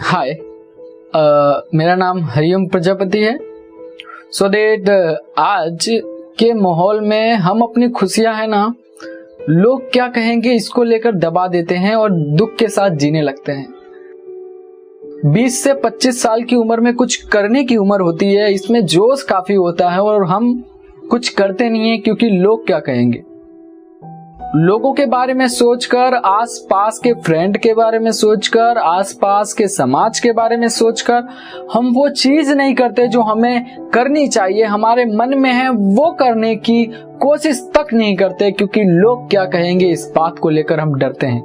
हाय, मेरा नाम हरिओम प्रजापति है। सो डेट आज के माहौल में हम अपनी खुशियां है ना, लोग क्या कहेंगे इसको लेकर दबा देते हैं और दुख के साथ जीने लगते हैं। 20 से 25 साल की उम्र में कुछ करने की उम्र होती है, इसमें जोश काफी होता है और हम कुछ करते नहीं है क्योंकि लोग क्या कहेंगे। लोगों के बारे में सोचकर, आसपास के फ्रेंड के बारे में सोचकर, आसपास के समाज के बारे में सोचकर हम वो चीज नहीं करते जो हमें करनी चाहिए, हमारे मन में है वो करने की कोशिश तक नहीं करते क्योंकि लोग क्या कहेंगे इस बात को लेकर हम डरते हैं।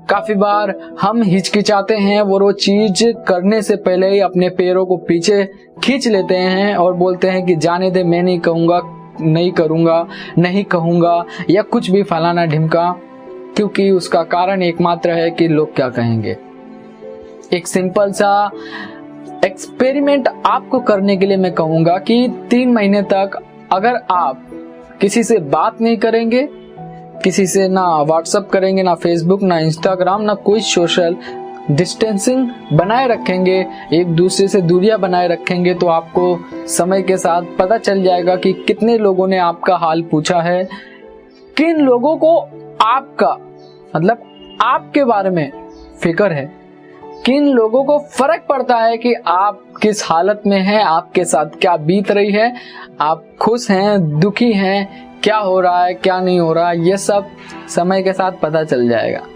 काफी बार हम हिचकिचाते हैं, वो चीज करने से पहले ही अपने पैरों को पीछे खींच लेते हैं और बोलते हैं कि जाने दे, मैं नहीं कहूंगा, नहीं करूंगा, नहीं कहूंगा या कुछ भी फलाना ढिमका, क्योंकि उसका कारण एकमात्र है कि लोग क्या कहेंगे। एक सिंपल सा एक्सपेरिमेंट आपको करने के लिए मैं कहूंगा कि 3 महीने तक अगर आप किसी से बात नहीं करेंगे, किसी से ना व्हाट्सएप करेंगे, ना फेसबुक, ना इंस्टाग्राम, ना कोई सोशल डिस्टेंसिंग बनाए रखेंगे, एक दूसरे से दूरियां बनाए रखेंगे, तो आपको समय के साथ पता चल जाएगा कि कितने लोगों ने आपका हाल पूछा है, किन लोगों को आपका मतलब आपके बारे में फिक्र है, किन लोगों को फर्क पड़ता है कि आप किस हालत में हैं, आपके साथ क्या बीत रही है, आप खुश हैं, दुखी हैं, क्या हो रहा है, क्या नहीं हो रहा, ये सब समय के साथ पता चल जाएगा।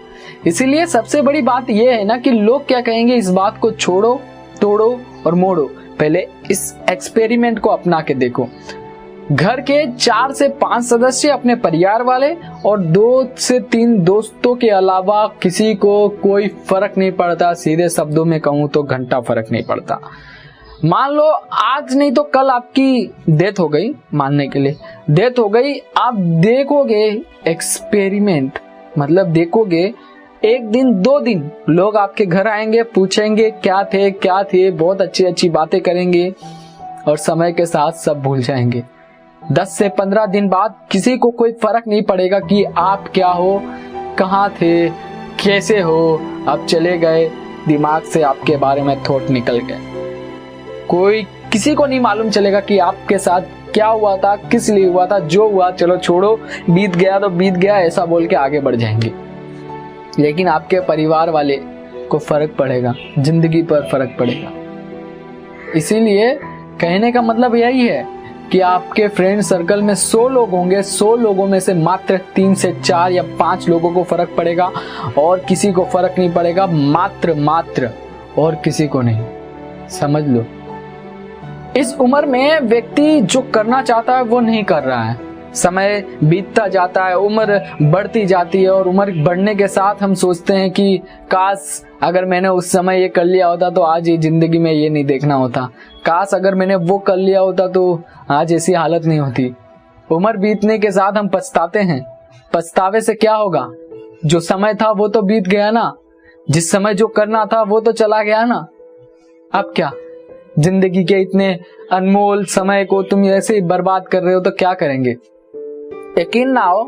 इसीलिए सबसे बड़ी बात यह है ना कि लोग क्या कहेंगे इस बात को छोड़ो, तोड़ो और मोड़ो। पहले इस एक्सपेरिमेंट को अपना के देखो। घर के 4 से 5 सदस्य अपने परिवार वाले और 2 से 3 दोस्तों के अलावा किसी को कोई फर्क नहीं पड़ता। सीधे शब्दों में कहूं तो घंटा फर्क नहीं पड़ता। मान लो आज नहीं तो कल आपकी डेथ हो गई, मानने के लिए डेथ हो गई, आप देखोगे एक्सपेरिमेंट, मतलब देखोगे 1 दिन 2 दिन लोग आपके घर आएंगे, पूछेंगे क्या थे, बहुत अच्छी अच्छी बातें करेंगे और समय के साथ सब भूल जाएंगे। 10 से 15 दिन बाद किसी को कोई फर्क नहीं पड़ेगा कि आप क्या हो, कहाँ थे, कैसे हो, आप चले गए, दिमाग से आपके बारे में थॉट निकल गए। कोई किसी को नहीं मालूम चलेगा कि आपके साथ क्या हुआ था, किस लिए हुआ था, जो हुआ चलो छोड़ो, बीत गया तो बीत गया, ऐसा बोल के आगे बढ़ जाएंगे। लेकिन आपके परिवार वाले को फर्क पड़ेगा, जिंदगी पर फर्क पड़ेगा। इसीलिए कहने का मतलब यही है कि आपके फ्रेंड सर्कल में 100 लोग होंगे, 100 लोगों में से मात्र 3 से 4 या 5 लोगों को फर्क पड़ेगा और किसी को फर्क नहीं पड़ेगा, मात्र और किसी को नहीं। समझ लो, इस उम्र में व्यक्ति जो करना चाहता है वो नहीं कर रहा है। समय बीतता जाता है, उम्र बढ़ती जाती है और उम्र बढ़ने के साथ हम सोचते हैं कि काश अगर मैंने उस समय ये कर लिया होता तो आज ये जिंदगी में ये नहीं देखना होता, काश अगर मैंने वो कर लिया होता तो आज ऐसी हालत नहीं होती। उम्र बीतने के साथ हम पछताते हैं। पछतावे से क्या होगा? जो समय था वो तो बीत गया ना, जिस समय जो करना था वो तो चला गया ना। अब क्या, जिंदगी के इतने अनमोल समय को तुम ऐसे ही बर्बाद कर रहे हो तो क्या करेंगे? यकीन ना हो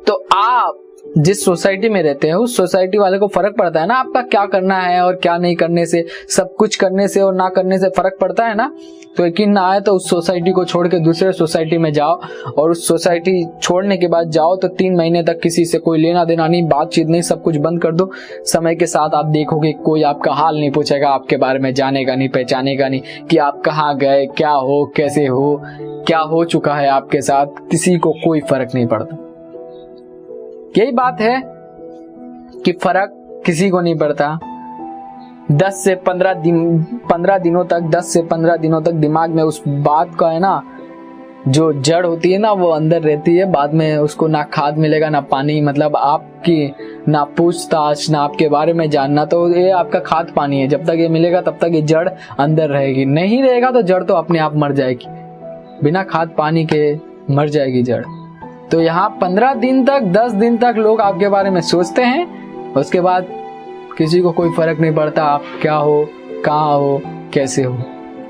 तो आप जिस सोसाइटी में रहते हैं उस सोसाइटी वाले को फर्क पड़ता है ना आपका क्या करना है और क्या नहीं करने से। सब कुछ करने से और ना करने से फर्क पड़ता है ना। तो यकीन ना आए तो उस सोसाइटी को छोड़ के दूसरे सोसाइटी में जाओ और उस सोसाइटी छोड़ने के बाद जाओ तो 3 महीने तक किसी से कोई लेना देना नहीं, बातचीत नहीं, सब कुछ बंद कर दो। समय के साथ आप देखोगे कोई आपका हाल नहीं पूछेगा, आपके बारे में जानेगा नहीं, पहचानेगा नहीं कि आप कहाँ गए, क्या हो, कैसे हो, क्या हो चुका है आपके साथ, किसी को कोई फर्क नहीं पड़ता। यही बात है कि फर्क किसी को नहीं पड़ता। 10 से 15 दिनों तक दिमाग में उस बात का है ना, जो जड़ होती है ना वो अंदर रहती है। बाद में उसको ना खाद मिलेगा ना पानी, मतलब आपकी ना पूछताछ ना आपके बारे में जानना, तो ये आपका खाद पानी है। जब तक ये मिलेगा तब तक ये जड़ अंदर रहेगी, नहीं रहेगा तो जड़ तो अपने आप मर जाएगी, बिना खाद पानी के मर जाएगी जड़। तो यहाँ 15 दिन तक 10 दिन तक लोग आपके बारे में सोचते हैं, उसके बाद किसी को कोई फर्क नहीं पड़ता आप क्या हो, कहाँ हो, कैसे हो,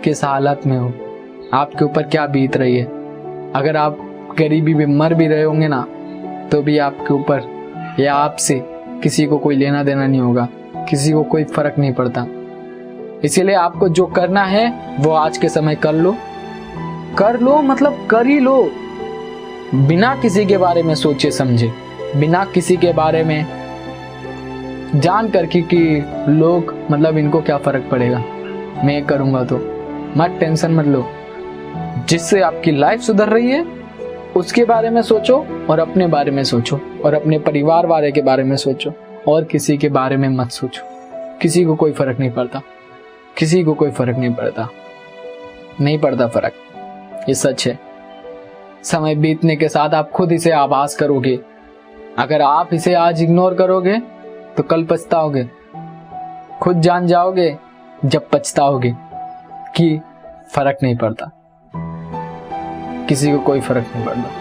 किस हालत में हो, आपके ऊपर क्या बीत रही है। अगर आप गरीबी में मर भी रहे होंगे ना तो भी आपके ऊपर या आपसे किसी को कोई लेना देना नहीं होगा, किसी को कोई फर्क नहीं पड़ता। इसीलिए आपको जो करना है वो आज के समय कर लो, मतलब कर ही लो, बिना किसी के बारे में सोचे समझे, बिना किसी के बारे में जान कर कि लोग मतलब इनको क्या फर्क पड़ेगा, मैं करूंगा तो मत टेंशन मत लो। जिससे आपकी लाइफ सुधर रही है उसके बारे में सोचो और अपने बारे में सोचो और अपने परिवार वाले के बारे में सोचो और किसी के बारे में मत सोचो। किसी को कोई फर्क नहीं पड़ता, किसी को कोई फर्क नहीं पड़ता, नहीं पड़ता फर्क, ये सच है। समय बीतने के साथ आप खुद इसे आभास करोगे। अगर आप इसे आज इग्नोर करोगे तो कल पछताओगे, खुद जान जाओगे जब पछताओगे कि फर्क नहीं पड़ता, किसी को कोई फर्क नहीं पड़ता।